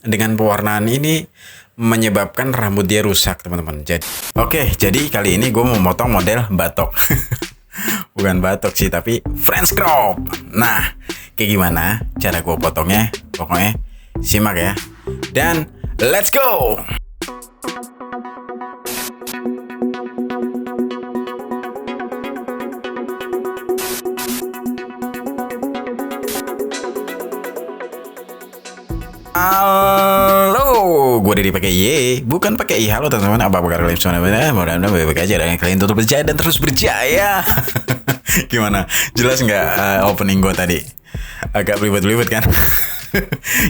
dengan pewarnaan ini menyebabkan rambut dia rusak, teman-teman. Jadi kali ini gue mau motong model batok. Bukan batok sih, tapi French crop. Nah, kayak gimana cara gue potongnya? Pokoknya simak ya. Dan let's go! Halo, gue Dedi pakai Y, bukan pakai I. Halo teman-teman, apa kabar kalian semua? Mudah-mudahan baik-baik aja dan kalian tetap berjaya dan terus berjaya. Gimana? Jelas nggak opening gue tadi? Agak belibet-belibet kan?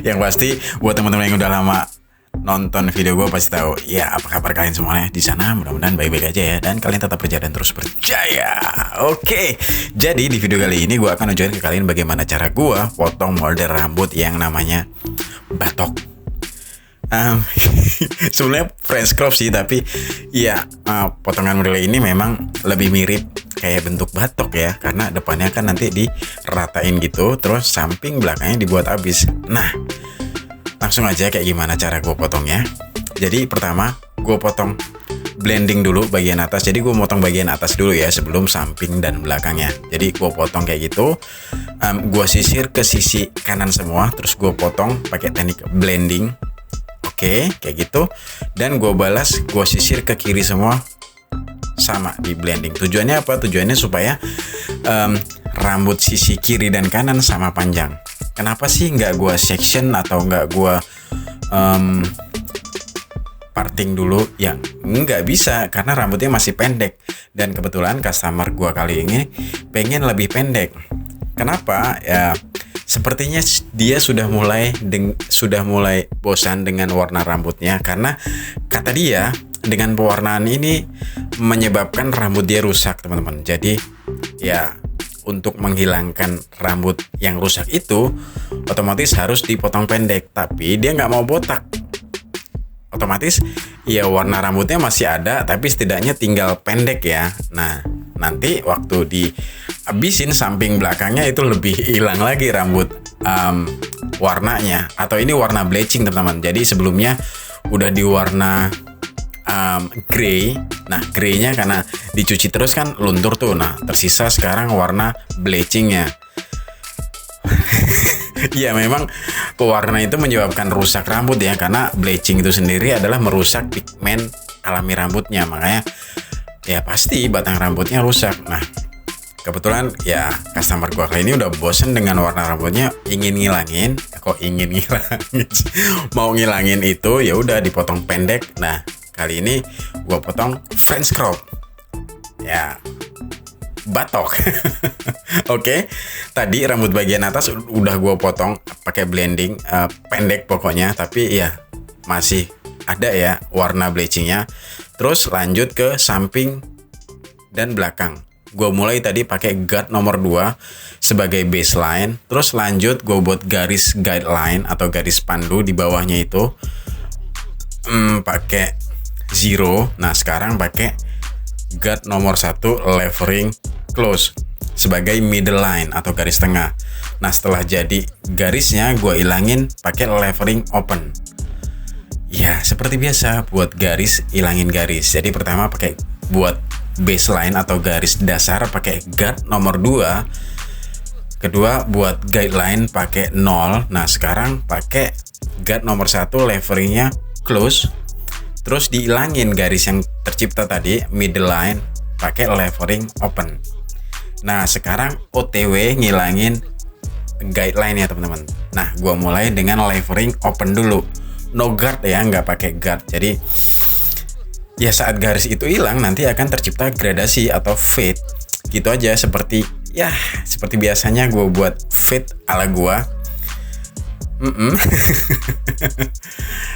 Yang pasti buat teman-teman yang udah lama nonton video gue pasti tahu ya apa kabar kalian semuanya di sana. Mudah-mudahan baik-baik aja ya dan kalian tetap berjaya dan terus berjaya. Oke, jadi di video kali ini gue akan nunjukin ke kalian bagaimana cara gue potong model rambut yang namanya batok. Sebenarnya French crop sih, tapi ya potongan model ini memang lebih mirip kayak bentuk batok ya, karena depannya kan nanti diratain gitu, terus samping belakangnya dibuat habis. Nah, langsung aja kayak gimana cara gue potongnya. Jadi pertama gue potong blending dulu bagian atas. Jadi gue motong bagian atas dulu ya sebelum samping dan belakangnya. Jadi gue potong kayak gitu. Gue sisir ke sisi kanan semua, terus gue potong pakai teknik blending. Oke, kayak gitu. Dan gue balas, gue sisir ke kiri semua sama di blending. Tujuannya apa? Tujuannya supaya rambut sisi kiri dan kanan sama panjang. Kenapa sih nggak gue section atau nggak gue parting dulu? Ya nggak bisa karena rambutnya masih pendek. Dan kebetulan customer gue kali ini pengen lebih pendek. Kenapa? Ya sepertinya dia sudah mulai bosan dengan warna rambutnya, karena kata dia dengan pewarnaan ini menyebabkan rambut dia rusak, teman-teman. Jadi ya untuk menghilangkan rambut yang rusak itu otomatis harus dipotong pendek, tapi dia nggak mau botak. Otomatis ya warna rambutnya masih ada, tapi setidaknya tinggal pendek ya. Nah, nanti waktu dihabisin samping belakangnya itu lebih hilang lagi rambut warnanya. Atau ini warna bleaching, teman-teman. Jadi sebelumnya udah diwarna grey. Nah, greynya karena dicuci terus kan luntur tuh. Nah, tersisa sekarang warna bleachingnya. Ya memang pewarna itu menyebabkan rusak rambut ya, karena bleaching itu sendiri adalah merusak pigmen alami rambutnya. Makanya ya pasti batang rambutnya rusak. Nah, kebetulan ya customer gua kali ini udah bosen dengan warna rambutnya, mau ngilangin itu ya udah dipotong pendek. Nah, kali ini gua potong French crop. Ya, batok. Oke, tadi rambut bagian atas udah gue potong pakai blending pendek pokoknya, tapi ya masih ada ya warna bleachingnya. Terus lanjut ke samping dan belakang. Gue mulai tadi pakai guard nomor 2 sebagai baseline. Terus lanjut gue buat garis guideline atau garis pandu di bawahnya itu pakai zero. Nah, sekarang pakai guard nomor 1 levering close sebagai middle line atau garis tengah. Nah, setelah jadi garisnya gue ilangin pakai levering open. Ya, seperti biasa buat garis ilangin garis. Jadi pertama pakai buat baseline atau garis dasar pakai guard nomor 2. Kedua buat guideline pakai 0. Nah, sekarang pakai guard nomor 1 leveringnya close. Terus diilangin garis yang tercipta tadi middle line pakai levering open. Nah, sekarang OTW ngilangin guideline ya, teman-teman. Nah, gua mulai dengan levering open dulu. No guard ya, nggak pakai guard. Jadi ya saat garis itu hilang nanti akan tercipta gradasi atau fade. Gitu aja, seperti biasanya gua buat fade ala gua.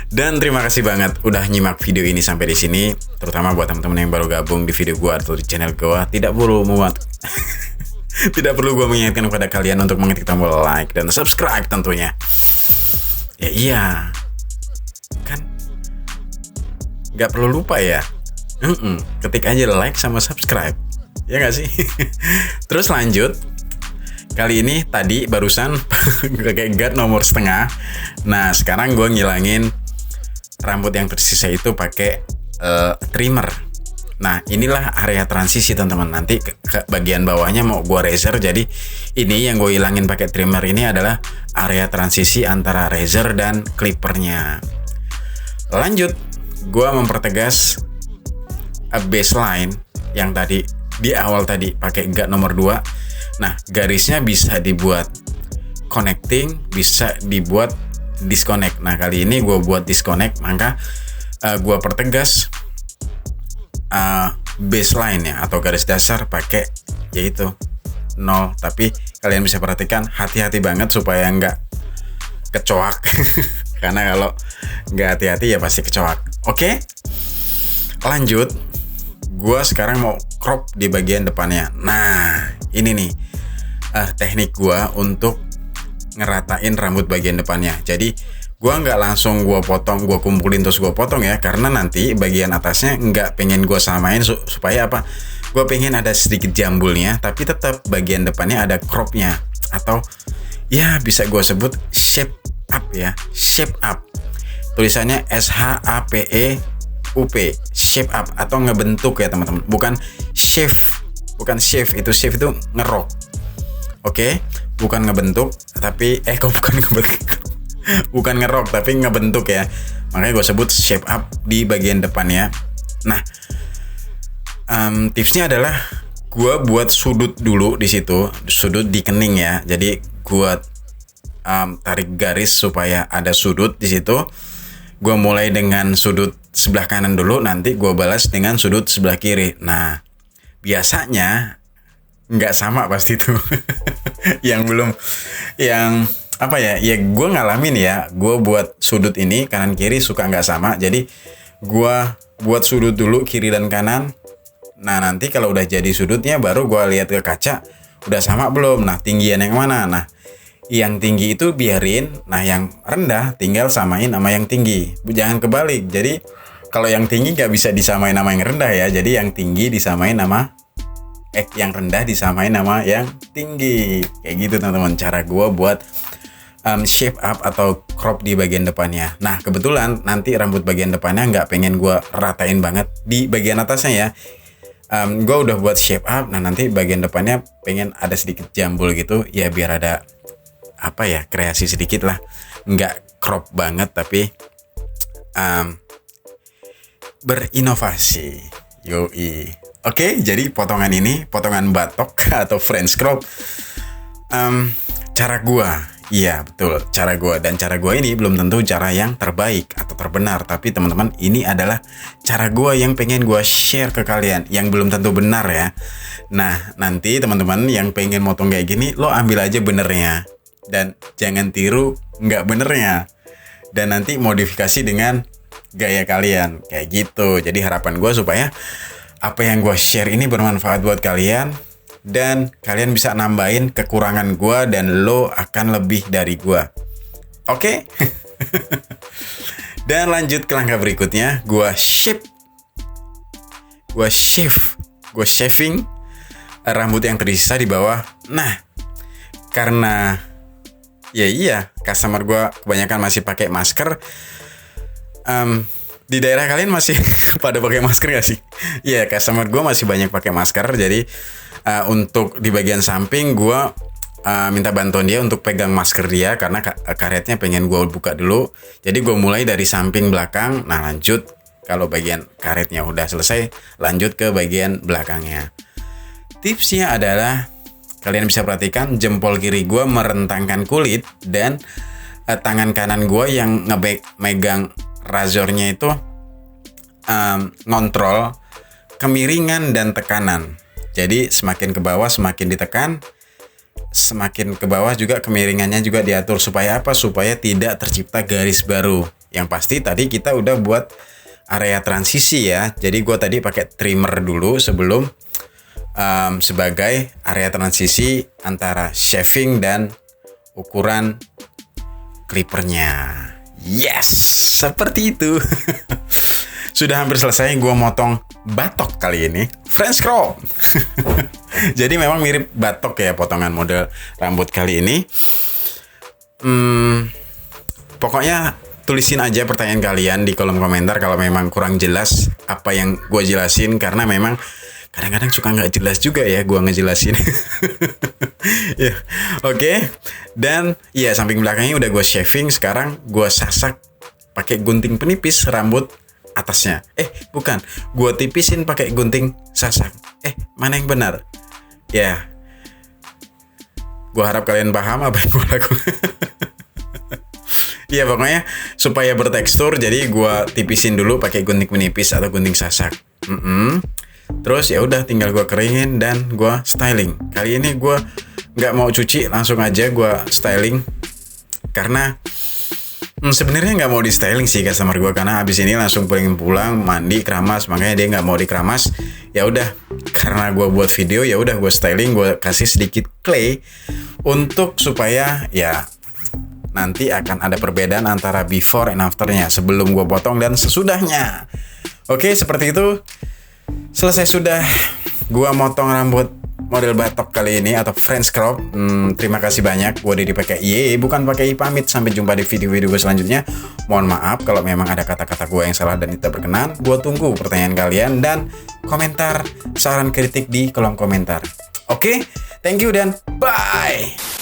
Dan terima kasih banget udah nyimak video ini sampai di sini, terutama buat teman-teman yang baru gabung di video gua atau di channel gua. Tidak perlu gua mengingatkan kepada kalian untuk mengetik tombol like dan subscribe tentunya. Ya iya, kan nggak perlu lupa ya. Ketik aja like sama subscribe, ya nggak sih? Terus lanjut kali ini tadi barusan pakai guard nomor setengah. Nah sekarang gue ngilangin rambut yang tersisa itu pakai trimmer. Nah inilah area transisi teman-teman. Nanti ke bagian bawahnya mau gue razor. Jadi ini yang gue hilangin pakai trimmer ini adalah area transisi antara razor dan clippernya. Lanjut, gue mempertegas baseline yang tadi di awal tadi pakai guard nomor 2. Nah, garisnya bisa dibuat connecting, bisa dibuat disconnect. Nah, kali ini gue buat disconnect, maka gue pertegas baseline ya atau garis dasar pakai yaitu 0. Tapi kalian bisa perhatikan hati-hati banget supaya nggak kecoak. Karena kalau nggak hati-hati ya pasti kecoak. Oke, lanjut. Gue sekarang mau crop di bagian depannya. Nah, ini nih teknik gue untuk ngeratain rambut bagian depannya. Jadi gue nggak langsung gue potong, gue kumpulin terus gue potong ya, karena nanti bagian atasnya nggak pengen gue samain supaya apa? Gue pengen ada sedikit jambulnya, tapi tetap bagian depannya ada cropnya atau ya bisa gue sebut shape up ya, shape up. Tulisannya SHAPE-UP, shape up atau ngebentuk ya teman-teman, bukan shave, bukan shave. Itu shave itu ngerok. Oke, bukan ngebentuk, tapi bukan ngebentuk, bukan ngerok, tapi ngebentuk ya. Makanya gue sebut shape up di bagian depannya. Nah, tipsnya adalah gue buat sudut dulu di situ, sudut di kening ya. Jadi gue tarik garis supaya ada sudut di situ. Gue mulai dengan sudut sebelah kanan dulu, nanti gue balas dengan sudut sebelah kiri. Nah, biasanya nggak sama pasti tuh. yang apa ya gue ngalamin ya, gue buat sudut ini kanan kiri suka nggak sama. Jadi gue buat sudut dulu kiri dan kanan. Nah nanti kalau udah jadi sudutnya baru gue lihat ke kaca udah sama belum. Nah tinggian yang mana? Nah yang tinggi itu biarin, nah yang rendah tinggal samain sama yang tinggi. Jangan kebalik. Jadi kalau yang tinggi nggak bisa disamain sama yang rendah ya. Jadi yang tinggi disamain sama yang rendah disamain sama yang tinggi. Kayak gitu teman-teman cara gue buat shape up atau crop di bagian depannya. Nah kebetulan nanti rambut bagian depannya nggak pengen gue ratain banget di bagian atasnya ya. Gue udah buat shape up. Nah nanti bagian depannya pengen ada sedikit jambul gitu ya, biar ada apa ya, kreasi sedikit lah, nggak crop banget tapi berinovasi. Yoi. Oke, jadi potongan ini potongan batok atau French crop. Cara gua, iya betul, cara gua, dan cara gua ini belum tentu cara yang terbaik atau terbenar, tapi teman-teman ini adalah cara gua yang pengen gua share ke kalian, yang belum tentu benar ya. Nah nanti teman-teman yang pengen motong kayak gini, lo ambil aja benernya dan jangan tiru nggak benernya, dan nanti modifikasi dengan gaya kalian kayak gitu. Jadi harapan gua supaya apa yang gue share ini bermanfaat buat kalian, dan kalian bisa nambahin kekurangan gue dan lo akan lebih dari gue. Oke? Dan lanjut ke langkah berikutnya, gue shaving rambut yang tersisa di bawah. Nah, karena customer gue kebanyakan masih pakai masker. Di daerah kalian masih pada pakai masker gak sih? Iya, customer gue masih banyak pakai masker. Jadi untuk di bagian samping gue minta bantuan dia untuk pegang masker dia, karena karetnya pengen gue buka dulu. Jadi gue mulai dari samping belakang. Nah lanjut, kalau bagian karetnya udah selesai, lanjut ke bagian belakangnya. Tipsnya adalah kalian bisa perhatikan jempol kiri gue merentangkan kulit, dan tangan kanan gue yang megang razornya itu ngontrol kemiringan dan tekanan. Jadi semakin ke bawah semakin ditekan, semakin ke bawah juga kemiringannya juga diatur. Supaya apa? Supaya tidak tercipta garis baru. Yang pasti tadi kita udah buat area transisi ya. Jadi gue tadi pakai trimmer dulu sebelum sebagai area transisi antara shaving dan ukuran clippernya. Yes, seperti itu. Sudah hampir selesai gue motong batok kali ini. French crop. Jadi memang mirip batok ya potongan model rambut kali ini. Pokoknya tulisin aja pertanyaan kalian di kolom komentar kalau memang kurang jelas apa yang gue jelasin, karena memang kadang-kadang suka nggak jelas juga ya gue ngejelasin. Ya, oke. Dan ya, samping belakangnya udah gue shaving, sekarang gue sasak pakai gunting penipis rambut atasnya. Bukan, gue tipisin pakai gunting sasak. Mana yang benar? Ya, gue harap kalian paham apa yang gue lakukan. Ya, pokoknya supaya bertekstur, jadi gue tipisin dulu pakai gunting menipis atau gunting sasak. Terus ya udah tinggal gue keringin dan gue styling. Kali ini gue nggak mau cuci, langsung aja gue styling. Karena sebenarnya nggak mau di styling sih customer gue, karena abis ini langsung pulang mandi keramas, makanya dia nggak mau dikeramas. Ya udah, karena gue buat video, ya udah gue styling, gue kasih sedikit clay untuk supaya ya nanti akan ada perbedaan antara before and afternya, sebelum gue potong dan sesudahnya. Oke, seperti itu. Selesai sudah gue motong rambut model batok kali ini atau French crop. Terima kasih banyak. Gue Didi pakai bukan pakai pamit. Sampai jumpa di video-video gue selanjutnya. Mohon maaf kalau memang ada kata-kata gue yang salah dan tidak berkenan. Gue tunggu pertanyaan kalian dan komentar, saran kritik di kolom komentar. Oke, thank you dan bye.